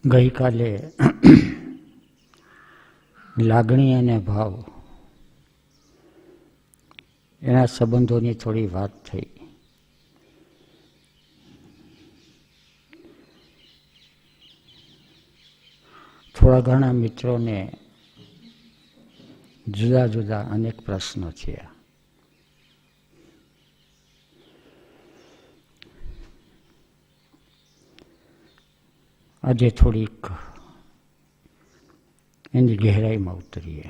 ગઈકાલે લાગણી અને ભાવ એના સંબંધોની થોડી વાત થઈ. થોડા ઘણા મિત્રોને જુદા જુદા અનેક પ્રશ્નો છે. આજે થોડીક એની ગહેરાઈમાં ઉતરીએ.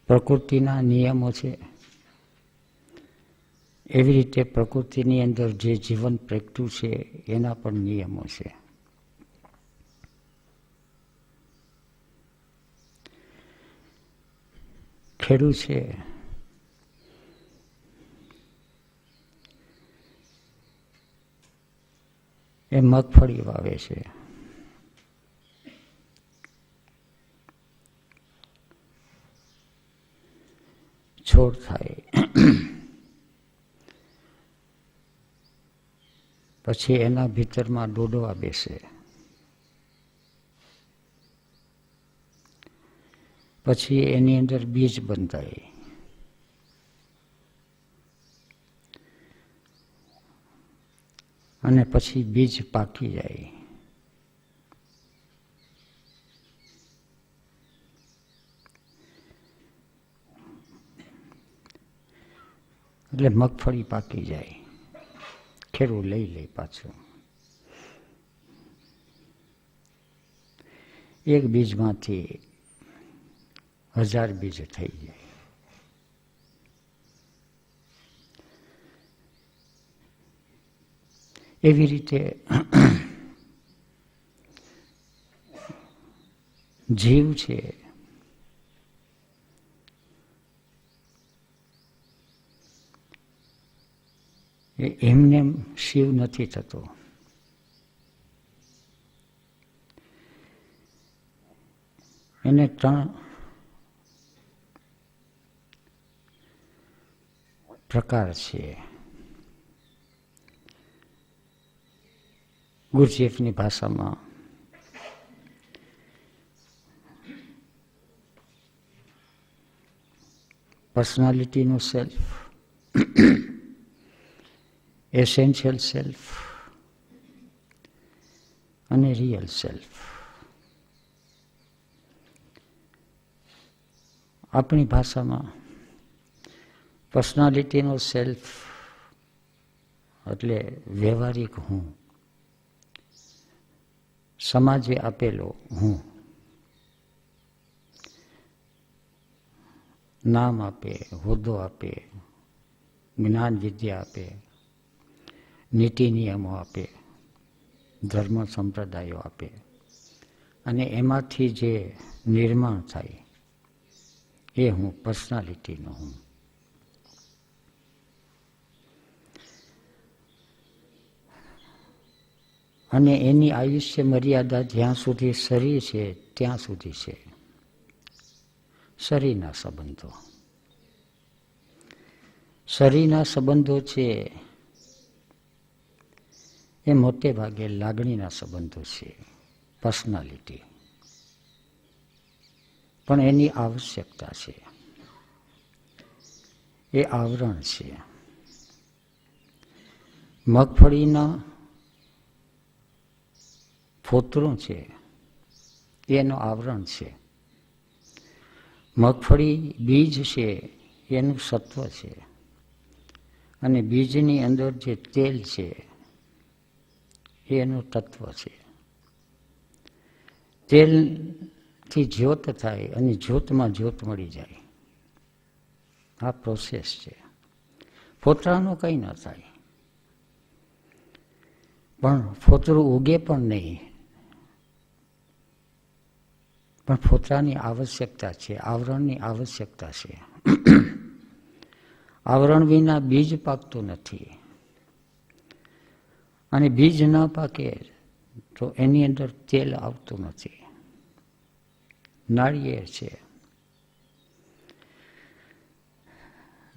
પ્રકૃતિના નિયમો છે, એવી રીતે પ્રકૃતિની અંદર જે જીવન પ્રગટ્યું છે એના પણ નિયમો છે. ખેડૂત છે એ મગફળી વાવે છે. છોડ થાય, પછી એના ભીતરમાં ડોડવા બેસે, પછી એની અંદર બીજ બંધાય, અને પછી બીજ પાકી જાય. એટલે મગફળી પાકી જાય, ખેડૂત લઈ લે પાછું. એક બીજમાંથી 1000 બીજ થઈ જાય. એવી રીતે જીવ છે એ એમને શિવ નથી થતો. એને 3 પ્રકાર છે. ગુરજેફની ભાષામાં પર્સનાલિટીનો સેલ્ફ, એસેન્શિયલ સેલ્ફ અને રિયલ સેલ્ફ. આપણી ભાષામાં પર્સનાલિટીનો સેલ્ફ એટલે વ્યવહારિક હું, સમાજે આપેલો હું, નામ આપે, હોદ્દો આપે, જ્ઞાન વિદ્યા આપે, નીતિ નિયમો આપે, ધર્મ સંપ્રદાયો આપે, અને એમાંથી જે નિર્માણ થાય એ હું, પર્સનાલિટીનો હું. અને એની આયુષ્ય મર્યાદા જ્યાં સુધી શરીર છે ત્યાં સુધી છે. શરીરના સંબંધો, શરીરના સંબંધો છે એ મોટે ભાગે લાગણીના સંબંધો છે, પર્સનાલિટી. પણ એની આવશ્યકતા છે, એ આવરણ છે. મગફળીના ફોતરું છે એનું આવરણ છે. મગફળી બીજ છે એનું સત્વ છે, અને બીજની અંદર જે તેલ છે એનું તત્વ છે. તેલથી જ્યોત થાય અને જ્યોતમાં જ્યોત મળી જાય. આ પ્રોસેસ છે. ફોતરાનું કંઈ ન થાય, પણ ફોતરું ઉગે પણ નહીં. પણ ફોતરાની આવશ્યકતા છે, આવરણની આવશ્યકતા છે. આવરણ વિના બીજ પાકતું નથી, અને બીજ ન પાકે તો એની અંદર તેલ આવતું નથી. નાળિયેર છે,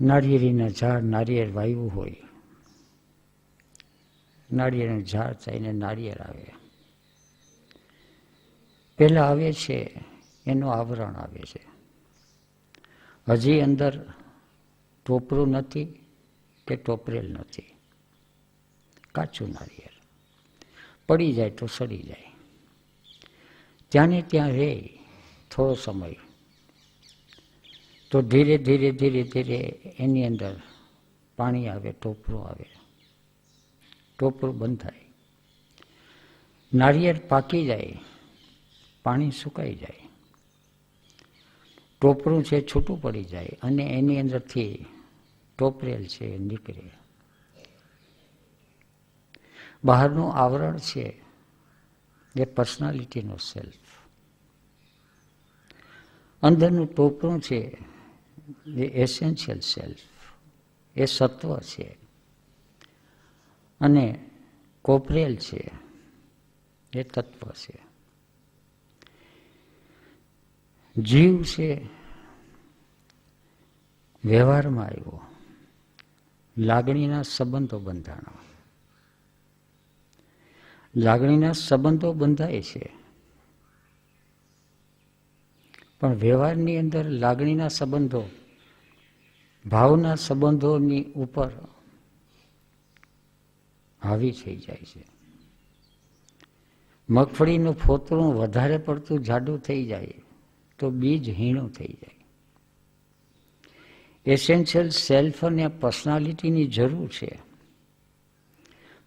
નાળિયેરીના ઝાડ નાળિયેર વાવ્યું હોય, નાળિયેરનું ઝાડ થઈને નાળિયેર આવે. પહેલાં આવે છે એનું આવરણ આવે છે. હજી અંદર ટોપરું નથી કે ટોપરેલ નથી. કાચું નાળિયેર પડી જાય તો સડી જાય. ત્યાંને ત્યાં રહે થોડો સમય તો ધીરે ધીરે ધીરે ધીરે એની અંદર પાણી આવે, ટોપરું આવે, ટોપરું બંધ થાય. નાળિયેર પાકી જાય, પાણી સુકાઈ જાય, ટોપરું છે છૂટું પડી જાય અને એની અંદરથી ટોપરેલ છે નીકળે. બહારનું આવરણ છે એ પર્સનાલિટીનો સેલ્ફ. અંદરનું ટોપરું છે એ એસેન્શિયલ સેલ્ફ, એ સત્વ છે. અને કોપરેલ છે એ તત્વ છે. જીવ છે વ્યવહારમાં આવ્યો, લાગણીના સંબંધો બંધાણા. લાગણીના સંબંધો બંધાય છે, પણ વ્યવહારની અંદર લાગણીના સંબંધો ભાવના સંબંધોની ઉપર હાવી થઈ જાય છે. મગફળીનું ફોતરું વધારે પડતું જાડું થઈ જાય તો બીજ હીણું થઈ જાય. એસેન્શિયલ સેલ્ફ અને પર્સનાલિટીની જરૂર છે,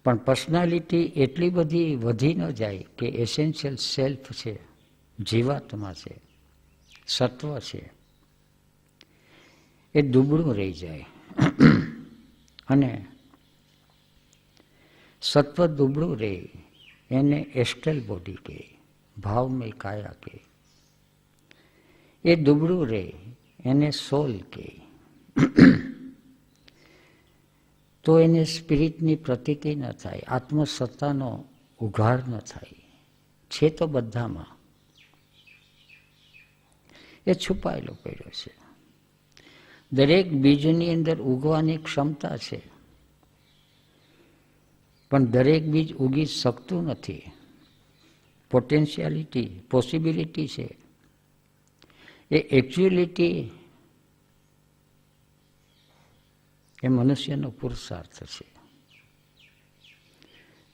પણ પર્સનાલિટી એટલી બધી વધી ન જાય કે એસેન્શિયલ સેલ્ફ છે, જીવાત્મા છે, સત્વ છે, એ દુબળું રહી જાય. અને સત્વ દુબળું રહે એને એસ્ટ્રલ બોડી કહે, ભાવમય કાયા કહે. એ દુબળું રહે એને સોલ કહે. તો એને સ્પિરિટની પ્રતીતિ ન થાય, આત્મસત્તાનો ઉઘાડ ન થાય. છે તો બધામાં, એ છુપાયેલો પડ્યો છે. દરેક બીજની અંદર ઉગવાની ક્ષમતા છે, પણ દરેક બીજ ઉગી શકતું નથી. પોટેન્શિયાલિટી, પોસિબિલિટી છે, એ એકચ્યુઅલિટી એ મનુષ્યનો પુરુષાર્થ છે.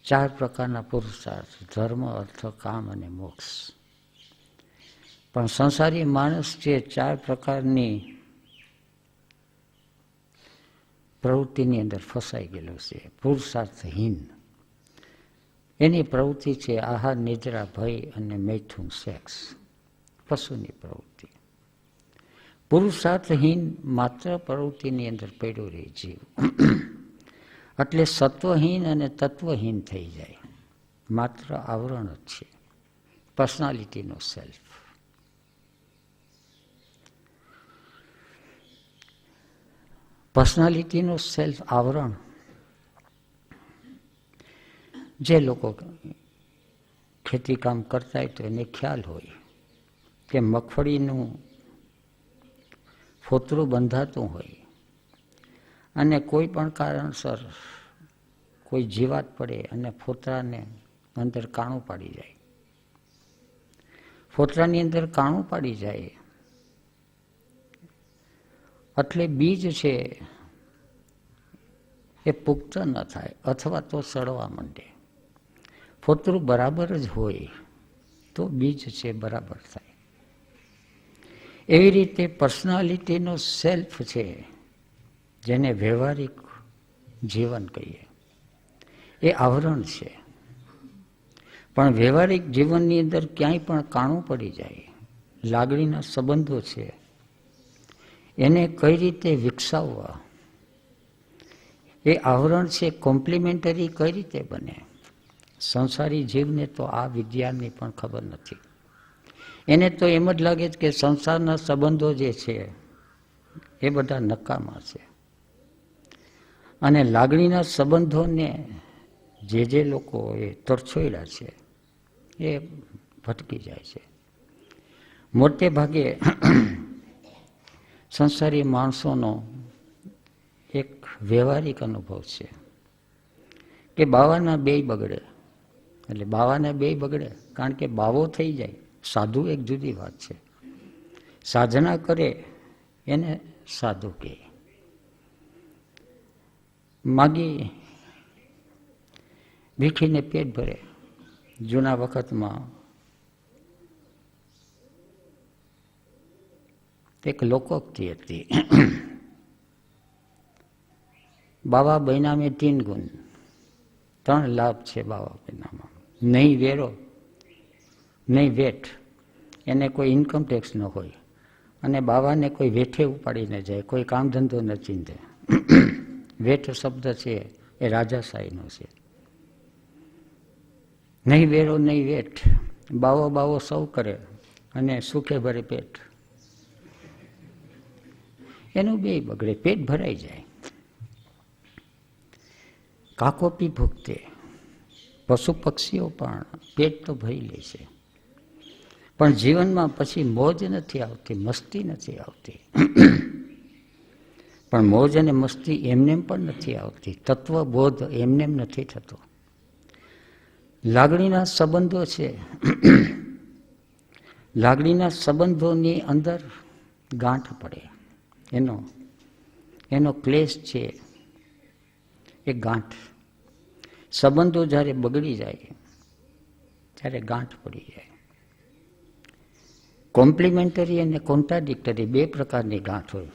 4 પ્રકારના પુરુષાર્થ: ધર્મ, અર્થ, કામ અને મોક્ષ. પણ સંસારી માણસ જે 4 પ્રકારની પ્રવૃત્તિની અંદર ફસાઈ ગયેલો છે, પુરુષાર્થહીન. એની પ્રવૃત્તિ છે આહાર, નિદ્રા, ભય અને મૈથુન, સેક્સ, પશુની પ્રવૃત્તિ. પુરુષાર્થહીન માત્ર પ્રવૃત્તિની અંદર પડ્યો રહે જીવ. એટલે સત્વહીન અને તત્વહીન થઈ જાય. માત્ર આવરણ જ છે, પર્સનાલિટીનો સેલ્ફ. પર્સનાલિટીનો સેલ્ફ આવરણ. જે લોકો ખેતીકામ કરતા હોય તો એને ખ્યાલ હોય કે મગફળીનું ફોતરું બંધાતું હોય અને કોઈ પણ કારણસર કોઈ જીવાત પડે અને ફોતરાને અંદર કાણું પાડી જાય. ફોતરાની અંદર કાણું પાડી જાય એટલે બીજ છે એ પુખ્ત ન થાય અથવા તો સડવા માંડે. ફોતરું બરાબર જ હોય તો બીજ છે બરાબર થાય. એવી રીતે પર્સનાલિટીનો સેલ્ફ છે, જેને વ્યવહારિક જીવન કહીએ, એ આવરણ છે. પણ વ્યવહારિક જીવનની અંદર ક્યાંય પણ કાણું પડી જાય, લાગણીના સંબંધો છે, એને કઈ રીતે વિકસાવવા, એ આવરણ છે કોમ્પ્લિમેન્ટરી કઈ રીતે બને. સંસારી જીવને તો આ વિજ્ઞાનની પણ ખબર નથી. એને તો એમ જ લાગે છે કે સંસારના સંબંધો જે છે એ બધા નકામા છે. અને લાગણીના સંબંધોને જે લોકો એ તરછોડ્યા છે એ ભટકી જાય છે. મોટે ભાગે સંસારી માણસોનો એક વ્યવહારિક અનુભવ છે કે બાવાના બેય બગડે. એટલે બાવાના બેય બગડે કારણ કે બાવો થઈ જાય સાધુ એક જુદી વાત છે. સાધના કરે એને સાધુ કહે. માગી ભીખીને પેટ ભરે. જૂના વખતમાં એક લોકોક્તિ હતી, બાવા બૈના મેં 3 ગુણ, 3 લાભ છે બાવા બૈનામાં. નહીં વેરો, નહીં વેઠ, એને કોઈ ઇન્કમ ટેક્સ ન હોય, અને બાવાને કોઈ વેઠે ઉપાડી ન જાય, કોઈ કામ ધંધો ન ચીંધે. વેઠ શબ્દ છે એ રાજાશાહીનો છે. નહીં વેરો નહીં વેઠ, બાવો બાવો સૌ કરે અને સુખે ભરે પેટ. એનું બેય બગડે, પેટ ભરાઈ જાય. કાકોપી ભૂખતે, પશુ પક્ષીઓ પણ પેટ તો ભરી લે છે, પણ જીવનમાં પછી મોજ નથી આવતી, મસ્તી નથી આવતી. પણ મોજ અને મસ્તી એમનેમ પણ નથી આવતી. તત્વબોધ એમનેમ નથી થતો. લાગણીના સંબંધો છે, લાગણીના સંબંધોની અંદર ગાંઠ પડે. એનો ક્લેશ છે એ ગાંઠ. સંબંધો જ્યારે બગડી જાય ત્યારે ગાંઠ પડી જાય. કોમ્પ્લિમેન્ટરી અને કોન્ટ્રાડિક્ટરી 2 પ્રકારની ગાંઠ હોય.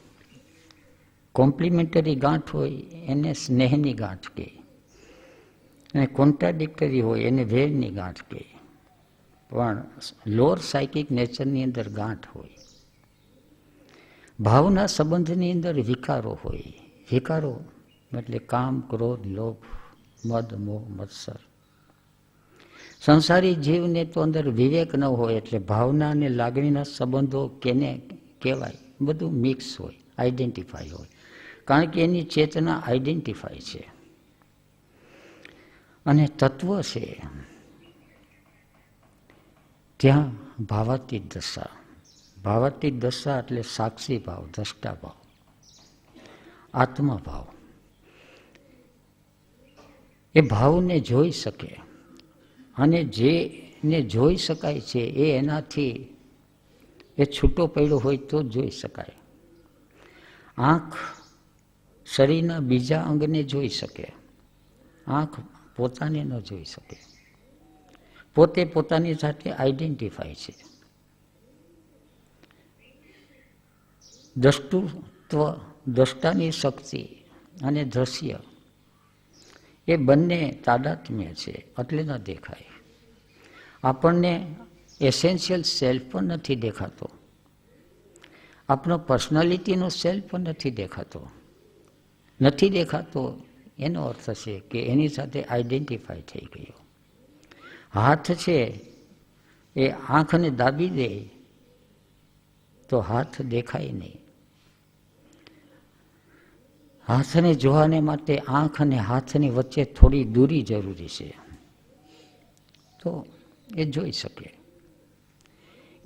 કોમ્પ્લિમેન્ટરી ગાંઠ હોય એને સ્નેહની ગાંઠ કહે, અને કોન્ટ્રાડિક્ટરી હોય એને વેરની ગાંઠ કહે. પણ લોઅર સાયકિક નેચરની અંદર ગાંઠ હોય. ભાવના સંબંધની અંદર વિકારો હોય. વિકારો એટલે કામ, ક્રોધ, લોભ, મદ, મોહ, મત્સર. સંસારી જીવને તો અંદર વિવેક ન હોય એટલે ભાવના અને લાગણીના સંબંધો કેને કહેવાય બધું મિક્સ હોય, આઈડેન્ટિફાય હોય, કારણ કે એની ચેતના આઈડેન્ટિફાય છે. અને તત્વ છે ત્યાં ભાવાતીત દશા. ભાવાતીત દશા એટલે સાક્ષી ભાવ, દ્રષ્ટા ભાવ, આત્મા ભાવ. એ ભાવને જોઈ શકે, અને જેને જોઈ શકાય છે એ એનાથી એ છૂટો પડ્યો હોય તો જ જોઈ શકાય. આંખ શરીરના બીજા અંગને જોઈ શકે, આંખ પોતાને ન જોઈ શકે. પોતે પોતાની સાથે આઈડેન્ટિફાય છે. દ્રષ્ટુત્વ, દ્રષ્ટાની શક્તિ અને દ્રશ્ય એ બંને તાદાત્મ્ય છે એટલે ન દેખાય. આપણને એસેન્શિયલ સેલ્ફ પણ નથી દેખાતો, આપણો પર્સનાલિટીનો સેલ્ફ પણ નથી દેખાતો. નથી દેખાતો એનો અર્થ છે કે એની સાથે આઈડેન્ટિફાય થઈ ગયો. હાથ છે એ આંખને દાબી દે તો હાથ દેખાય નહીં. હાથને જોવાને માટે આંખ અને હાથની વચ્ચે થોડી દૂરી જરૂરી છે તો એ જોઈ શકે.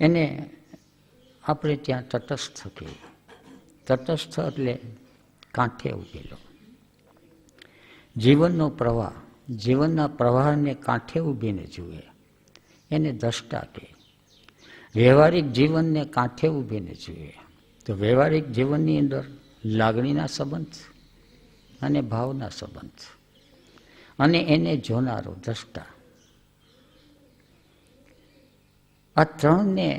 એને આપણે ત્યાં તટસ્થ કહીએ. તટસ્થ એટલે કાંઠે ઉભેલો. જીવનનો પ્રવાહ, જીવનના પ્રવાહને કાંઠે ઊભીને જુએ એને દ્રષ્ટા કહે. વ્યવહારિક જીવનને કાંઠે ઊભીને જુએ તો વ્યવહારિક જીવનની અંદર લાગણીના સંબંધ અને ભાવના સંબંધ અને એને જોનારો દ્રષ્ટા, આ ત્રણને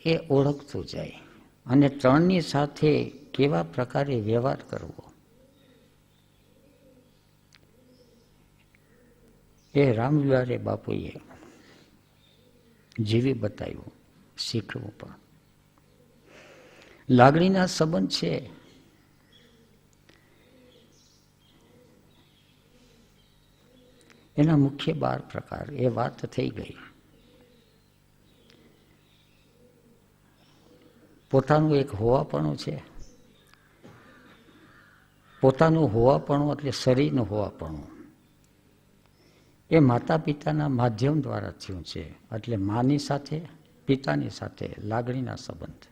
એ ઓળખતું જાય અને ત્રણની સાથે કેવા પ્રકારે વ્યવહાર કરવો એ રામદુલારે બાપુએ જીવી બતાવ્યું, શીખવું પણ. લાગણીના સંબંધ છે એના મુખ્ય 12 પ્રકાર એ વાત થઈ ગઈ. પોતાનું એક હોવાપણું છે. પોતાનું હોવાપણું એટલે શરીરનું હોવાપણું એ માતા પિતાના માધ્યમ દ્વારા થયું છે. એટલે માની સાથે, પિતાની સાથે લાગણીના સંબંધ.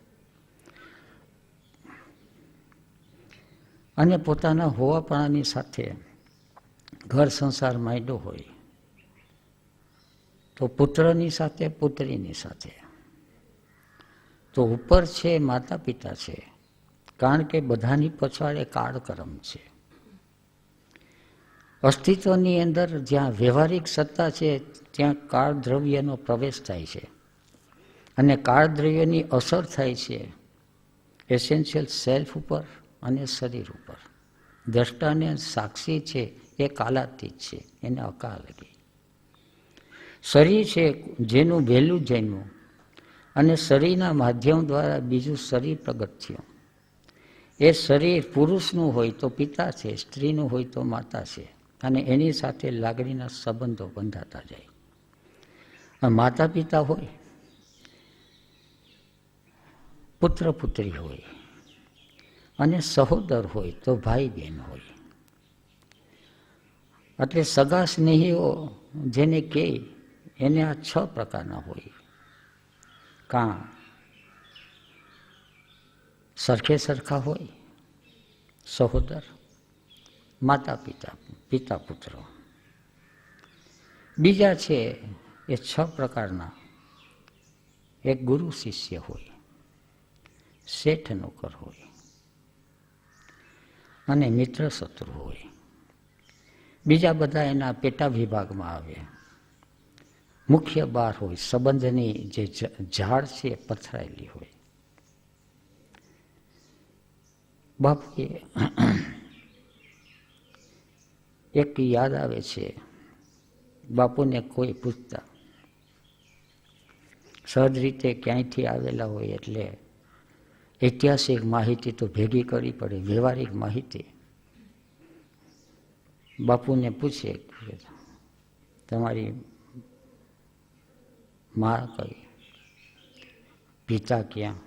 અને પોતાના હોવાપણાની સાથે ઘર સંસાર માંડ્યો હોય તો પુત્રની સાથે પુત્રીની સાથે તો ઉપર છે માતા પિતા છે, કારણ કે બધાની પછાડે કાળકર્મ છે. અસ્તિત્વની અંદર જ્યાં વ્યવહારિક સત્તા છે ત્યાં કાળ દ્રવ્યનો પ્રવેશ થાય છે અને કાળ દ્રવ્યની અસર થાય છે એસેન્શિયલ સેલ્ફ ઉપર અને શરીર ઉપર. દ્રષ્ટાને સાક્ષી છે એ કાલાતીત છે, એને અકાલ લાગી. શરીર છે જેનું વહેલું જન્મ્યું અને શરીરના માધ્યમ દ્વારા બીજું શરીર પ્રગટ થયું. એ શરીર પુરુષનું હોય તો પિતા છે, સ્ત્રીનું હોય તો માતા છે અને એની સાથે લાગણીના સંબંધો બંધાતા જાય. માતા પિતા હોય, પુત્ર પુત્રી હોય અને સહોદર હોય તો ભાઈ બહેન હોય. એટલે સગા સ્નેહીઓ જેને કહે એને આ 6 પ્રકારના હોય. કાં સરખે સરખા હોય સહોદર, માતા પિતા, પિતા પુત્ર. બીજા છે એ 6 પ્રકારના. એક ગુરુ શિષ્ય હોય, શેઠ નોકર હોય અને મિત્ર શત્રુ હોય. બીજા બધા એના પેટા વિભાગમાં આવે. મુખ્ય 12 હોય, સંબંધની જે ઝાડ છે એ પથરાયેલી હોય. બાપુએ એક યાદ આવે છે, બાપુને કોઈ પૂછતા, સહજ રીતે ક્યાંયથી આવેલા હોય એટલે ઐતિહાસિક માહિતી તો ભેગી કરવી પડે, વ્યવહારિક માહિતી. બાપુને પૂછે તમારી મા કઈ, પિતા ક્યાં?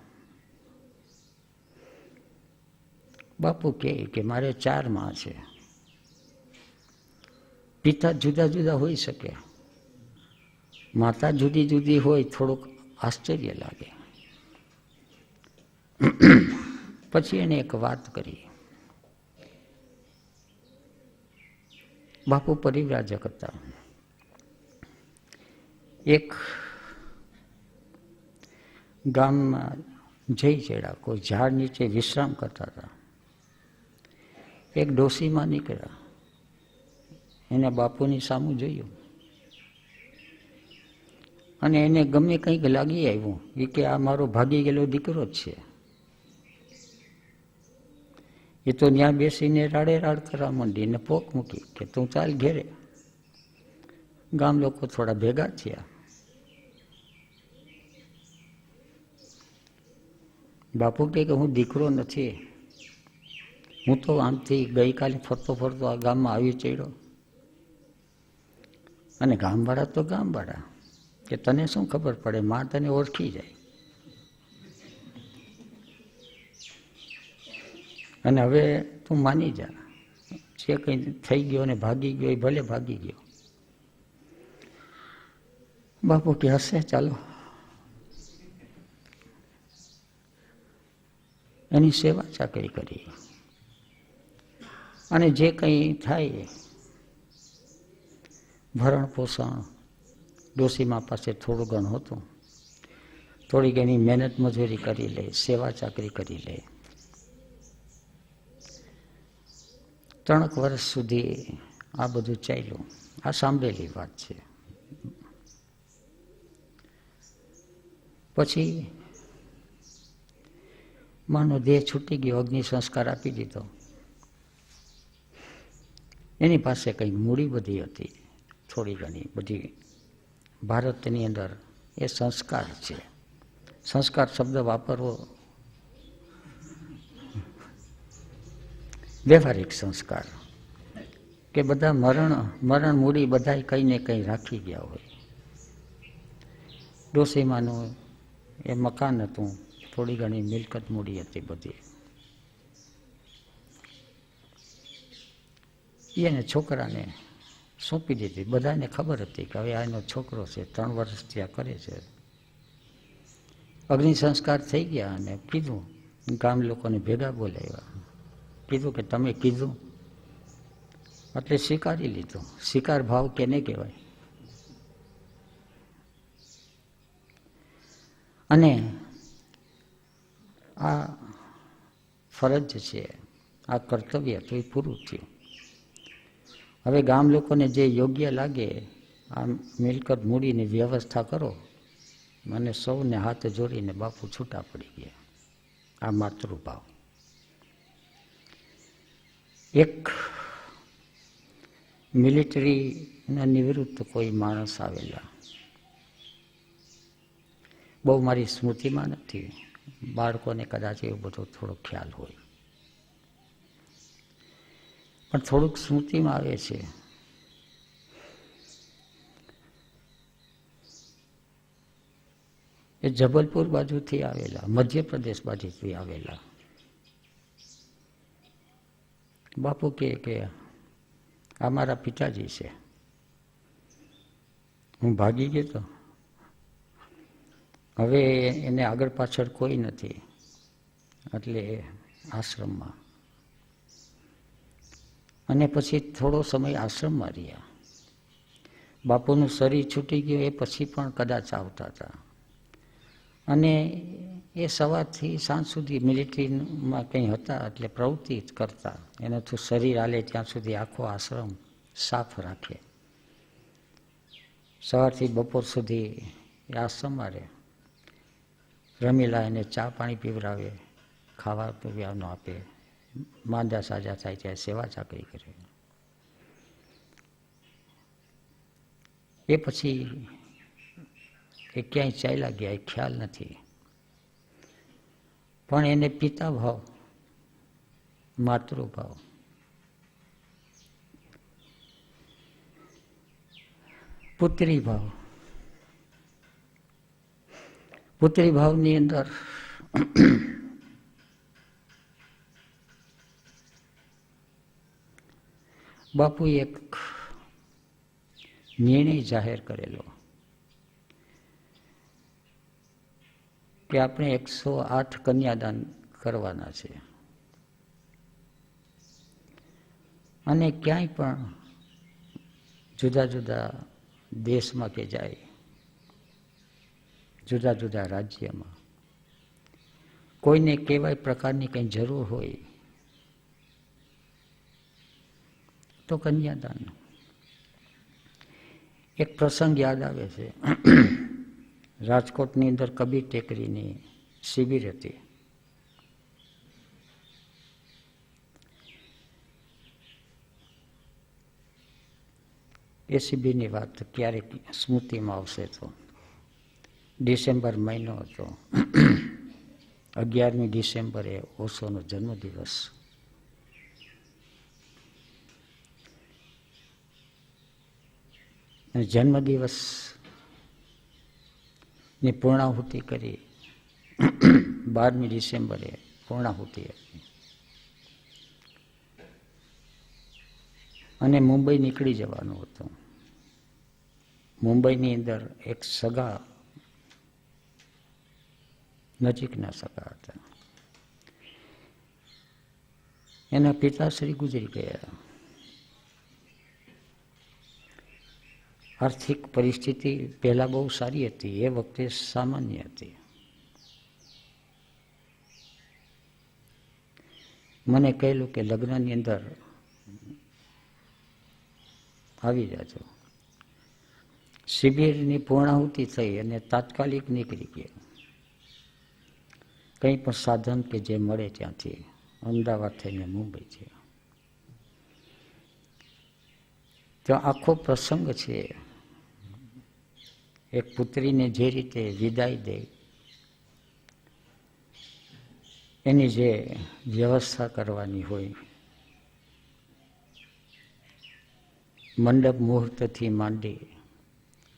બાપુ કહે કે મારે 4 માં છે. પિતા જુદા જુદા હોઈ શકે, માતા જુદી જુદી હોય, થોડુંક આશ્ચર્ય લાગે. પછી એને એક વાત કરી. બાપુ પરિવ્રાજક હતા. એક ગામમાં જઈ ચડ્યા, કોઈ ઝાડ નીચે વિશ્રામ કરતા હતા. એક ડોશીમાં નીકળ્યા, એને બાપુની સામું જોયું અને એને ગમે કંઈક લાગી આવ્યું. એ કે આ મારો ભાગી ગયેલો દીકરો જ છે. એ તો ત્યાં બેસીને રાડે રાડ કરવા માંડી ને પોક મૂકી કે તું ચાલ ઘેરે. ગામ લોકો થોડા ભેગા થયા. બાપુ કહે કે હું દીકરો નથી, હું તો આમથી ગઈકાલે ફરતો ફરતો આ ગામમાં આવી ચડ્યો. અને ગામવાળા તો ગામવાળા, કે તને શું ખબર પડે, માં તને ઓળખી જાય. અને હવે તું માની જા, જે કંઈ થઈ ગયો ને ભાગી ગયો એ ભલે ભાગી ગયો. બાપુ કે હશે, ચાલો. એની સેવા ચાકરી કરી અને જે કંઈ થાય ભરણ પોષણ ડોશીમા પાસે થોડું ઘણું હતું, થોડી ઘણી મહેનત મજૂરી કરી લે, સેવા ચાકરી કરી લે. 3 વર્ષ સુધી આ બધું ચાલ્યું. આ સાંભળેલી વાત છે. પછી માનો દેહ છૂટી ગયો, અગ્નિ સંસ્કાર આપી દીધો. એની પાસે કંઈક મૂડી બધી હતી, થોડી ઘણી બધી. ભારતની અંદર એ સંસ્કાર છે. સંસ્કાર શબ્દ વાપરવો વ્યવહારિક સંસ્કાર, કે બધા મરણ મૂડી બધા કંઈ ને કંઈ રાખી ગયા હોય. ડોશીમાનું એ મકાન હતું, થોડી ઘણી મિલકત મૂડી હતી બધી. એને છોકરાને સોંપી દીધી. બધાને ખબર હતી કે હવે આનો છોકરો છે, 3 વર્ષ ત્યાં કરે છે. અગ્નિ સંસ્કાર થઈ ગયા અને કીધું, ગામ લોકોને ભેગા બોલાવ્યા. કીધું કે તમે કીધું એટલે સ્વીકારી લીધું. સ્વીકાર ભાવ કેને કહેવાય? અને આ ફરજ છે, આ કર્તવ્ય તો એ પૂરું થયું. હવે ગામ લોકોને જે યોગ્ય લાગે આ મિલકત મૂડીની વ્યવસ્થા કરો. મને સૌને હાથ જોડીને બાપુ છૂટા પડી ગયા. આ માતૃભાવ. એક મિલિટરીના નિવૃત્ત કોઈ માણસ આવેલા, બહુ મારી સ્મૃતિમાં નથી, બાળકોને કદાચ એવો બધો થોડો ખ્યાલ હોય, પણ થોડુંક સ્મૃતિમાં આવે છે. એ જબલપુર બાજુથી આવેલા, મધ્યપ્રદેશ બાજુથી આવેલા. બાપુ કે આ મારા પિતાજી છે. હું ભાગી ગયો તો હવે એને આગળ પાછળ કોઈ નથી, એટલે આશ્રમમાં. અને પછી થોડો સમય આશ્રમમાં રહ્યા. બાપુનું શરીર છૂટી ગયું એ પછી પણ કદાચ આવતા હતા. અને એ સવારથી સાંજ સુધી મિલિટરીમાં કંઈ હતા એટલે પ્રવૃત્તિ જ કરતા. એનાથી શરીર હાલે ત્યાં સુધી આખો આશ્રમ સાફ રાખે. સવારથી બપોર સુધી એ આશ્રમમાં રહે. રમીલા એને ચા પાણી પીવડાવે, ખાવા પીવાનું આપે, માંદા સાજા થાય ત્યારે સેવા ચાકરી કરે. એ પછી એ ક્યાંય ચાલ્યા ગયા એ ખ્યાલ નથી, પણ એને પિતા ભાવ, માતૃભાવ. પુત્રી ભાવ. પુત્રી ભાવની અંદર બાપુએ એક નિર્ણય જાહેર કરેલો કે આપણે 108 કન્યાદાન કરવાના છે. અને ક્યાંય પણ જુદા જુદા દેશમાં કે જાય, જુદા જુદા રાજ્યમાં કોઈને કેવાય પ્રકારની કંઈ જરૂર હોય તો કન્યાદાન. એક પ્રસંગ યાદ આવે છે. રાજકોટની અંદર કબીર ટેકરીની શિબિર હતી. એ શિબિરની વાત ક્યારેક સ્મૃતિમાં આવશે. તો ડિસેમ્બર મહિનો હતો, 11મી ડિસેમ્બરે ઓશોનો જન્મદિવસ. જન્મદિવસની પૂર્ણાહુતિ કરી. 12મી ડિસેમ્બરે પૂર્ણાહુતિ હતી. અને મુંબઈ નીકળી જવાનું હતું. મુંબઈની અંદર એક સગા, નજીકના સગા હતા, એના પિતાશ્રી ગુજરી ગયા. આર્થિક પરિસ્થિતિ પહેલા બહુ સારી હતી, એ વખતે સામાન્ય હતી. મને કહેલું કે લગ્નની અંદર આવી જાજો. શિબિરની પૂર્ણાહુતિ થઈ અને તાત્કાલિક નીકળી ગયા. કંઈ પણ સાધન કે જે મળે ત્યાંથી અમદાવાદ થઈને મુંબઈ છે. તો આખો પ્રસંગ છે. એક પુત્રીને જે રીતે વિદાય દે એની જે વ્યવસ્થા કરવાની હોય, મંડપ મુહૂર્તથી માંડી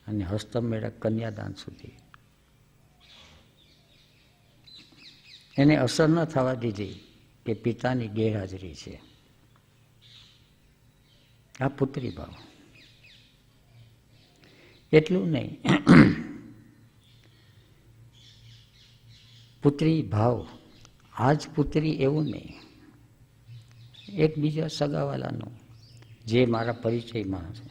અને હસ્તમેળક કન્યાદાન સુધી એને અસર ન થવા દીધી કે પિતાની ગેરહાજરી છે. આ પુત્રી ભાવ. એટલું નહીં, પુત્રી ભાવ. આજ પુત્રી એવું નહીં, એક બીજા સગાવાલાનું જે મારા પરિચયમાં છે,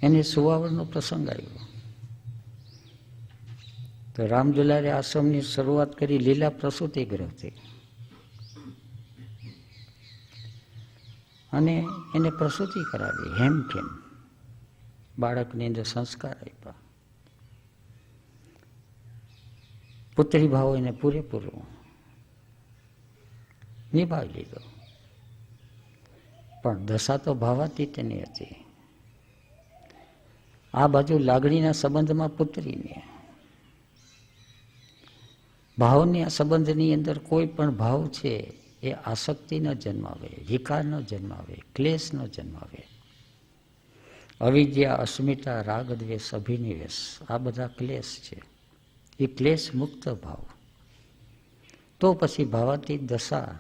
એને સુવાવડનો પ્રસંગ આવ્યો. તો રામદુલારે આશ્રમની શરૂઆત કરી લીલા પ્રસૂતિ ગ્રહથી, અને એને પ્રસૂતિ કરાવી હેમખેમ. બાળકની અંદર સંસ્કાર આપ્યા, પુત્રી ભાવ એને પૂરેપૂરું નિભાવી લીધો. પણ દશા તો ભાવાતીતની હતી. આ બાજુ લાગણીના સંબંધમાં પુત્રીને, ભાવની આ સંબંધની અંદર કોઈ પણ ભાવ છે એ આસક્તિ ન જન્માવે, વિકાર ન જન્માવે, ક્લેશ ન જન્માવે. અવિદ્યા, અસ્મિતા, રાગ, દ્વેષ, અભિનિવેશ, આ બધા ક્લેશ છે. એ ક્લેશ મુક્ત ભાવ. તો પછી ભાવાતીત દશા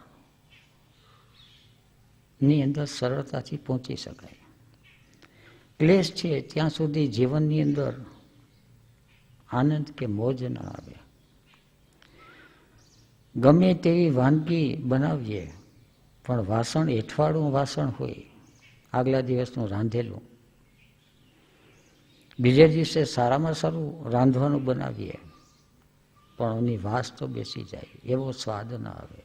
ની અંદર સરળતાથી પહોંચી શકાય. ક્લેશ છે ત્યાં સુધી જીવનની અંદર આનંદ કે મોજ ન આવે. ગમે તેવી વાનગી બનાવીએ, પણ વાસણ એઠવાડું વાસણ હોય, આગલા દિવસનું રાંધેલું, બીજે દિવસે સારામાં સારું રાંધવાનું બનાવીએ, પણ એની વાસ તો બેસી જાય, એવો સ્વાદ ન આવે.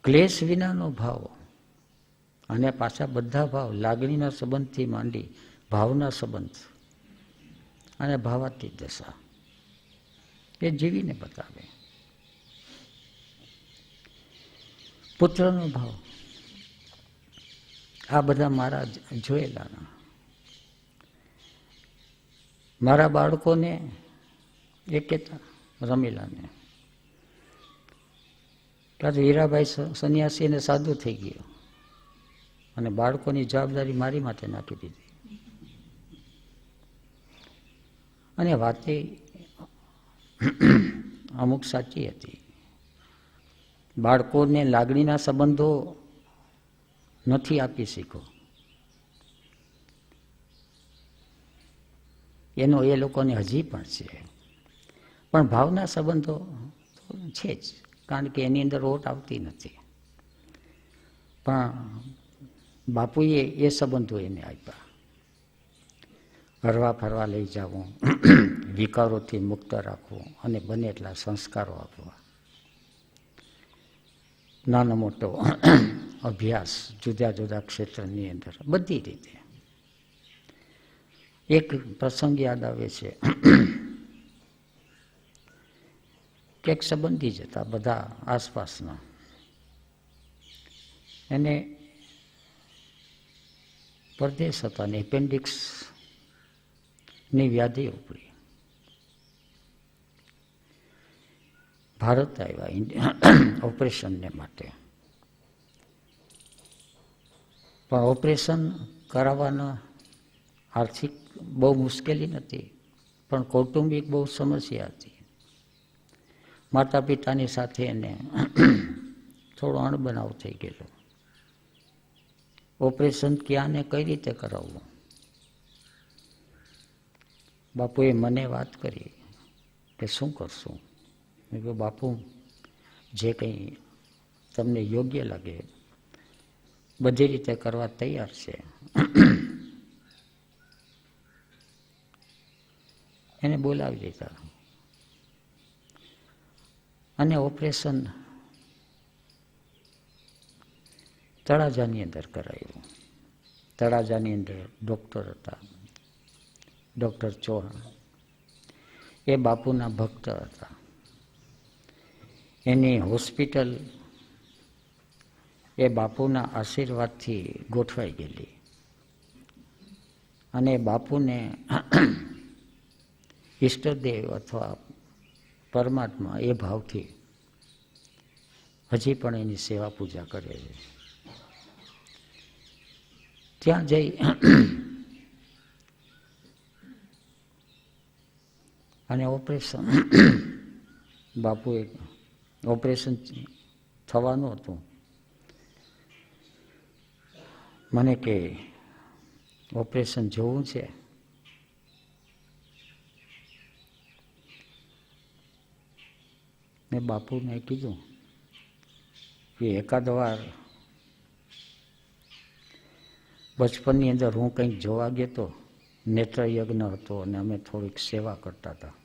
ક્લેશ વિનાનો ભાવ, અને પાછા બધા ભાવ, લાગણીના સંબંધથી માંડી ભાવના સંબંધ અને ભાવાતીત દશા, એ જીવીને બતાવે. પુત્રનો ભાવ, આ બધા મારા જોયેલાના. મારા બાળકોને એ કહેતા, રમીલાને, ત્યારે હીરાભાઈ સંન્યાસી અને સાધુ થઈ ગયો, અને બાળકોની જવાબદારી મારી માથે નાખી દીધી. અને વાતે અમુક સાચી હતી. બાળકોને લાગણીના સંબંધો નથી આપી શીખો, એનો એ લોકોને હજી પણ છે. પણ ભાવના સંબંધો છે જ, કારણ કે એની અંદર ઓટ આવતી નથી. પણ બાપુએ એ સંબંધો એને આપ્યા. હરવા ફરવા લઈ જવું, વિકારોથી મુક્ત રાખવું, અને બને એટલા સંસ્કારો આપવા. નાનો મોટો અભ્યાસ જુદા જુદા ક્ષેત્રની અંદર, બધી રીતે. એક પ્રસંગ યાદ આવે છે કે એક સંબંધી જ હતા, બધા આસપાસના. એને પરદેશ હતા ને એપેન્ડિક્સની વ્યાધિ ઉપડી. ભારત આવ્યા ઓપરેશનને માટે. પણ ઓપરેશન કરાવવાના આર્થિક બહુ મુશ્કેલી નથી, પણ કૌટુંબિક બહુ સમસ્યા હતી. માતા પિતાની સાથે એને થોડો અણબનાવ થઈ ગયેલો. ઓપરેશન ક્યાં ને કઈ રીતે કરાવવું? બાપુએ મને વાત કરી કે શું કરશું? મેં કહ્યું, બાપુ જે કંઈ તમને યોગ્ય લાગે બધી રીતે કરવા તૈયાર છે. એને બોલાવી લીધા અને ઓપરેશન તળાજાની અંદર કરાયું. તળાજાની અંદર ડૉક્ટર હતા, ડૉક્ટર ચૌહાણ. એ બાપુના ભક્ત હતા. એની હોસ્પિટલ એ બાપુના આશીર્વાદથી ગોઠવાઈ ગયેલી, અને બાપુને ઈષ્ટદેવ અથવા પરમાત્મા એ ભાવથી હજી પણ એની સેવા પૂજા કરે છે. ત્યાં જઈ અને ઓપરેશન, બાપુએ ઓપરેશન થવાનું હતું. મને કે ઓપરેશન જોવું છે. મેં બાપુને કીધું કે એકાદ વાર બચપનની અંદર હું કંઈક જોવા ગયો તો, નેત્ર યજ્ઞ હતો અને અમે થોડીક સેવા કરતા હતા.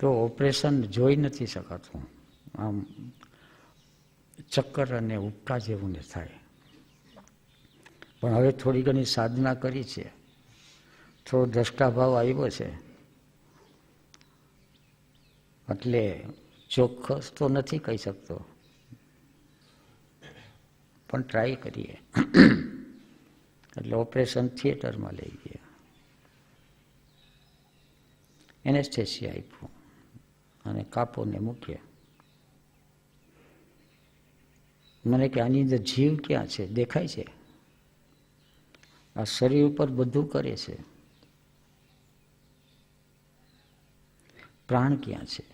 તો ઓપરેશન જોઈ નથી શકાતું, આમ ચક્કર અને ઉપકા જેવું ને થાય. પણ હવે થોડી ઘણી સાધના કરી છે, થોડો દ્રષ્ટાભાવ આવ્યો છે, એટલે ચોક્કસ તો નથી કહી શકતો, પણ ટ્રાય કરીએ. એટલે ઓપરેશન થિયેટરમાં લઈ ગયા, એનેસ્થેસિયા આપ્યું અને કાપોને મૂક્યા. મને કે આની અંદર જીવ ક્યાં છે? દેખાય છે? આ શરીર ઉપર બધું કરે છે, પ્રાણ ક્યાં છે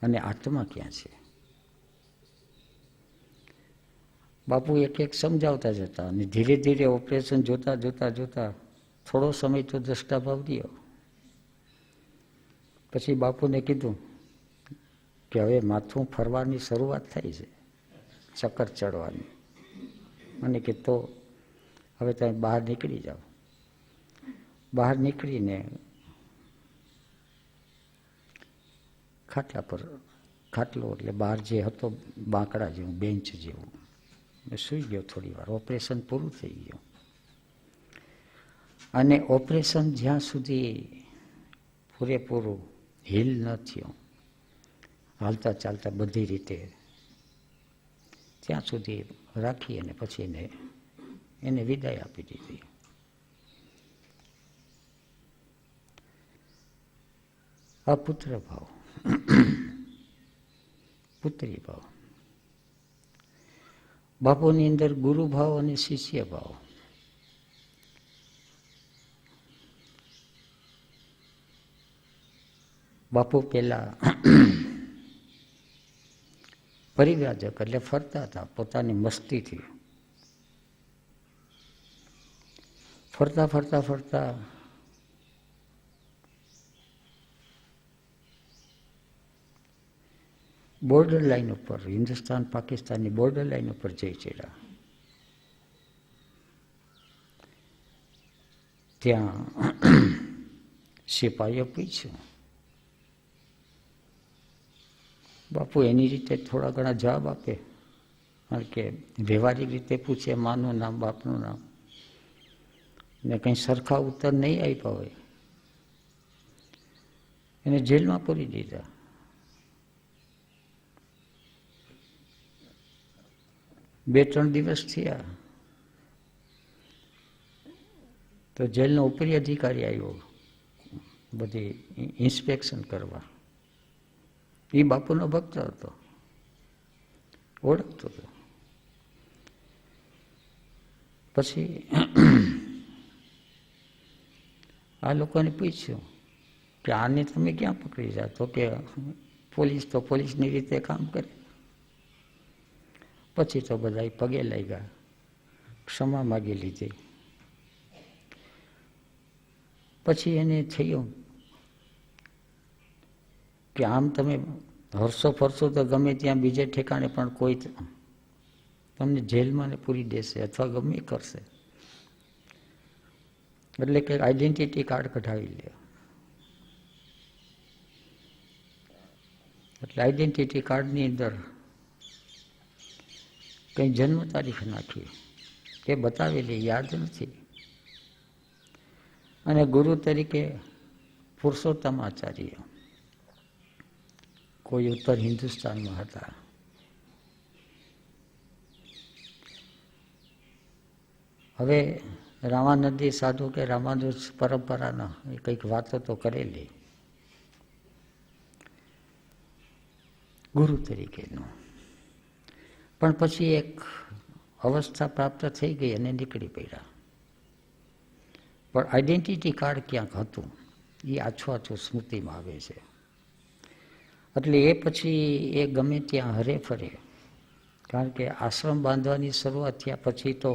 અને આત્મા ક્યાં છે? બાપુ એક એક સમજાવતા જતા અને ધીરે ધીરે ઓપરેશન જોતા જોતા જોતા થોડો સમય તો દ્રષ્ટાભાવ રહ્યો. પછી બાપુને કીધું કે હવે માથું ફરવાની શરૂઆત થઈ છે, ચક્કર ચડવાની. મને કે તો હવે તમે બહાર નીકળી જાઓ. બહાર નીકળીને ખાટલા પર, ખાટલો એટલે બહાર જે હતો બાંકડા જેવું, બેન્ચ જેવું, સૂઈ ગયો થોડી વાર. ઓપરેશન પૂરું થઈ ગયું. અને ઓપરેશન જ્યાં સુધી પૂરેપૂરું હીલ ન થયો, હાલતા ચાલતા બધી રીતે, ત્યાં સુધી રાખી અને પછી એને વિદાય આપી દીધી. આ પુત્ર ભાવ, પુત્રી ભાવ. બાપુની અંદર ગુરુ ભાવ અને શિષ્ય ભાવ. બાપુ પેલા પરિવ્રાજક એટલે ફરતા હતા પોતાની મસ્તીથી. ફરતા ફરતા ફરતા બોર્ડર લાઈન ઉપર, હિન્દુસ્તાન પાકિસ્તાનની બોર્ડર લાઈન ઉપર જઈ ચડ્યા. ત્યાં સિપાહીઓ પૂછ્યું. બાપુ એની રીતે થોડા ઘણા જવાબ આપે, કારણ કે વ્યવહારિક રીતે પૂછે માનું નામ, બાપનું નામ, ને કંઈ સરખા ઉત્તર નહીં આપ્યા હોય, એને જેલમાં પૂરી દીધા. બે ત્રણ દિવસ થયા તો જેલનો ઉપરી અધિકારી આવ્યો બધી ઇન્સ્પેક્શન કરવા. એ બાપુનો ભક્ત હતો, ઓળખતો હતો. પછી આ લોકોને પૂછ્યું કે આને તમે ક્યાં પકડી જા? તો કે પોલીસ તો પોલીસની રીતે કામ કરે. પછી તો બધા પગે લાગ્યા, ક્ષમા માગી લીધી. પછી એને થયું કે આમ તમે હરસો ફરશો તો ગમે ત્યાં બીજે ઠેકાણે પણ કોઈ તમને જેલમાં ને પૂરી દેશે અથવા ગમે કરશે. એટલે કે આઈડેન્ટિટી કાર્ડ કઢાવી લે. એટલે આઈડેન્ટિટી કાર્ડની અંદર કંઈ જન્મ તારીખ નાખી, તે બતાવેલી યાદ નથી. અને ગુરુ તરીકે પુરુષોત્તમ આચાર્ય કોઈ ઉત્તર હિન્દુસ્તાનમાં હતા. હવે રામાનંદી સાધુ કે રામાનુજ પરંપરાના એ કંઈક વાતો તો કરેલી ગુરુ તરીકેનું, પણ પછી એક અવસ્થા પ્રાપ્ત થઈ ગઈ અને નીકળી પડ્યા. પણ આઈડેન્ટિટી કાર્ડ ક્યાંક હતું, એ આછું આછું સ્મૃતિમાં આવે છે. એટલે એ પછી એ ગમે ત્યાં હરે ફરે, કારણ કે આશ્રમ બાંધવાની શરૂઆત થયા પછી તો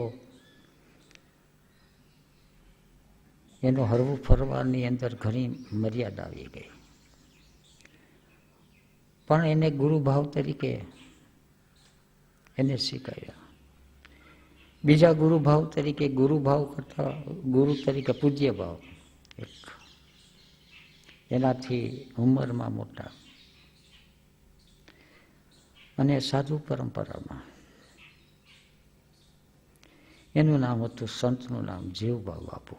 એનું હરવું ફરવાની અંદર ઘણી મર્યાદા આવી ગઈ. પણ એને ગુરુભાવ તરીકે એને શીખાયા. બીજા ગુરુભાવ તરીકે ગુરુભાવ કરતા ગુરુ તરીકે પૂજ્ય ભાવ, એક એનાથી ઉંમરમાં મોટા, અને સાધુ પરંપરામાં એનું નામ હતું, સંતનું નામ જીવબા બાપુ.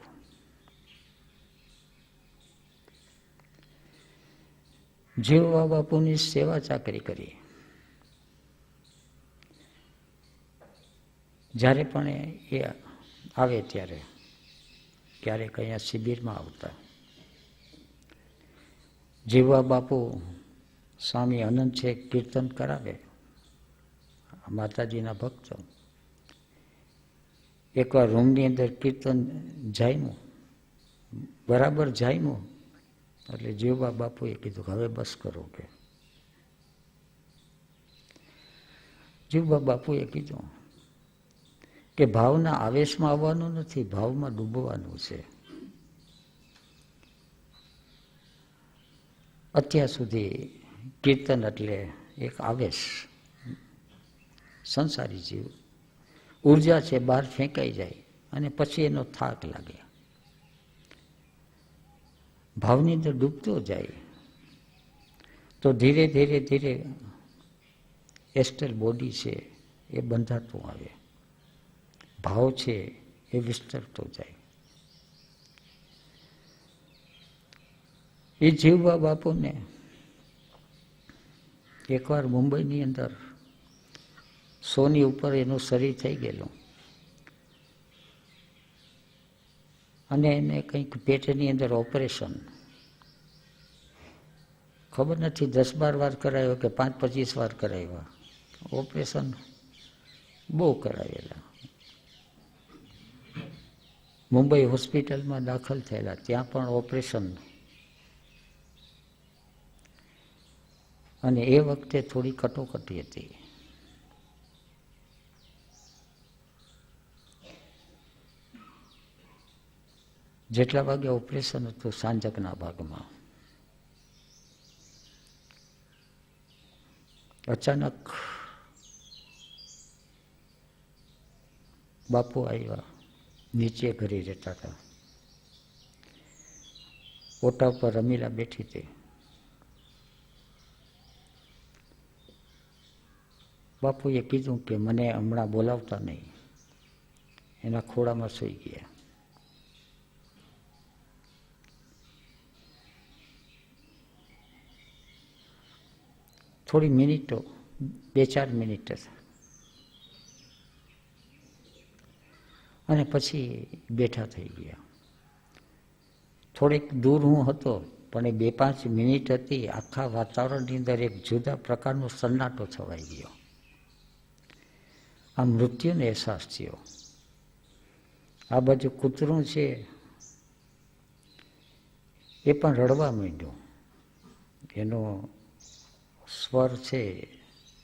જીવબા બાપુની સેવા ચાકરી કરી. જ્યારે પણ એ આવે ત્યારે ક્યારેક અહીંયા શિબિરમાં આવતા. જીવબા બાપુ સ્વામી અનંત છે કીર્તન કરાવે, માતાજીના ભક્તો. એકવાર રૂમની અંદર કીર્તન જામ્યું, બરાબર જામ્યું, એટલે જીવબા બાપુએ કીધું હવે બસ કરો. કે જીવબા બાપુએ કીધું કે ભાવના આવેશમાં આવવાનું નથી, ભાવમાં ડૂબવાનું છે. અત્યાર સુધી કીર્તન એટલે એક આવેશ, સંસારી જીવ ઉર્જા છે, બહાર ફેંકાઈ જાય અને પછી એનો થાક લાગે. ભાવની અંદર ડૂબતો જાય તો ધીરે ધીરે ધીરે એસ્ટલ બોડી છે એ બંધાતું આવે, ભાવ છે એ વિસ્તરતો જાય. એ જીવબા બાપુને એકવાર મુંબઈની અંદર સોની ઉપર એનું શરીર થઈ ગયેલું અને એને કંઈક પેટની અંદર ઓપરેશન, ખબર નથી 10-12 વાર કરાયો કે 5-25 વાર કરાવ્યા. ઓપરેશન બહુ કરાવેલા. મુંબઈ હોસ્પિટલમાં દાખલ થયેલા, ત્યાં પણ ઓપરેશન. અને એ વખતે થોડી કટોકટી હતી. જેટલા વાગે ઓપરેશન હતું સાંજકના ભાગમાં અચાનક બાપુ આવ્યા. નીચે ઘરે રહેતા હતા, ઓટા ઉપર રમીલા બેઠી હતી. બાપુએ કીધું કે મને હમણાં બોલાવતા નહીં. એના ખોળામાં સૂઈ ગયા. થોડી મિનિટો, 2-4 મિનિટ અને પછી બેઠા થઈ ગયા. થોડીક દૂર હું હતો, પણ એ 2-5 મિનિટ હતી, આખા વાતાવરણની અંદર એક જુદા પ્રકારનો સન્નાટો છવાઈ ગયો. આ મૃત્યુનો અહેસાસ થયો. આ બાજુ કૂતરું છે એ પણ રડવા માંડ્યું. એનો સ્વર છે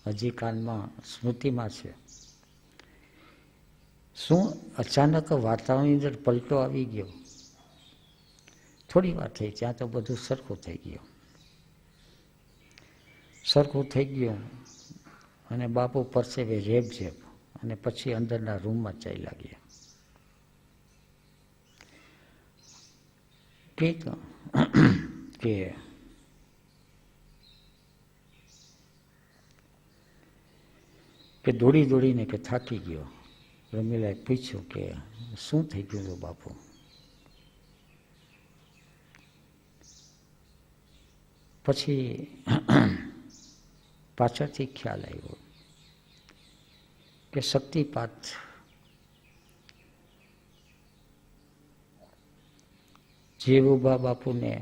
હજી કાનમાં સ્મૃતિમાં છે. શું અચાનક વાતાવરણની અંદર પલટો આવી ગયો. થોડી વાર થઈ, ત્યાં તો બધું સરખું થઈ ગયું. સરખું થઈ ગયું અને બાપુ પરસેવે રેબઝેબ અને પછી અંદરના રૂમમાં ચાલ્યા ગયા. કે દોડી દોડીને કે થાકી ગયો. રમીલાએ પૂછ્યું કે શું થઈ ગયું હતું બાપુ? પછી પાછળથી ખ્યાલ આવ્યો કે શક્તિપાત જીવુબા બાપુને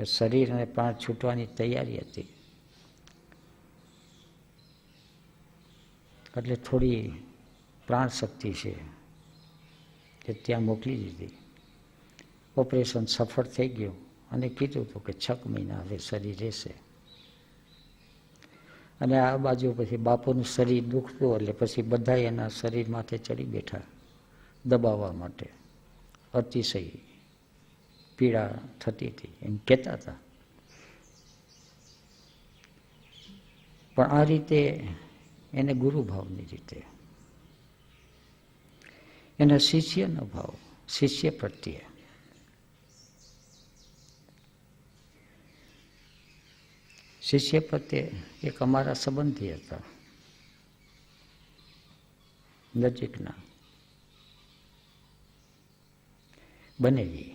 શરીર અને પ્રાણ છૂટવાની તૈયારી હતી. એટલે થોડી પ્રાણ શક્તિ છે કે ત્યાં મોકલી દીધી. ઓપરેશન સફળ થઈ ગયું અને કીધું હતું કે 6 મહિના હવે શરીર રહેશે. અને આ બાજુ પછી બાપુનું શરીર દુખતું, એટલે પછી બધા એના શરીર માથે ચડી બેઠા દબાવવા માટે. અતિશય પીડા થતી હતી એમ કહેતા હતા. પણ આ રીતે એને ગુરુભાવની રીતે, એના શિષ્યનો ભાવ, શિષ્ય પ્રત્યે. શિષ્ય પ્રત્યે એક અમારા સંબંધી હતા, નજીકના, બનેવી.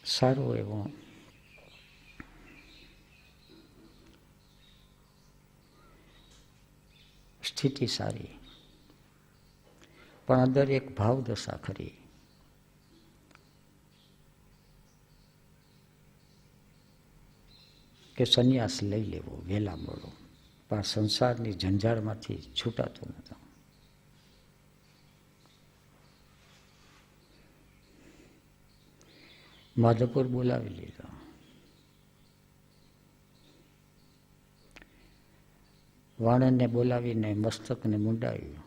સારું એવું સ્થિતિ સારી, પણ અંદર એક ભાવદશા ખરી. કે સંન્યાસ લઈ લેવો વહેલા મોડો, પણ સંસારની ઝંઝાળમાંથી છૂટાતો નહોતો. માધવપુર બોલાવી લીધો. વાણંદને બોલાવીને મસ્તકને મુંડાવ્યું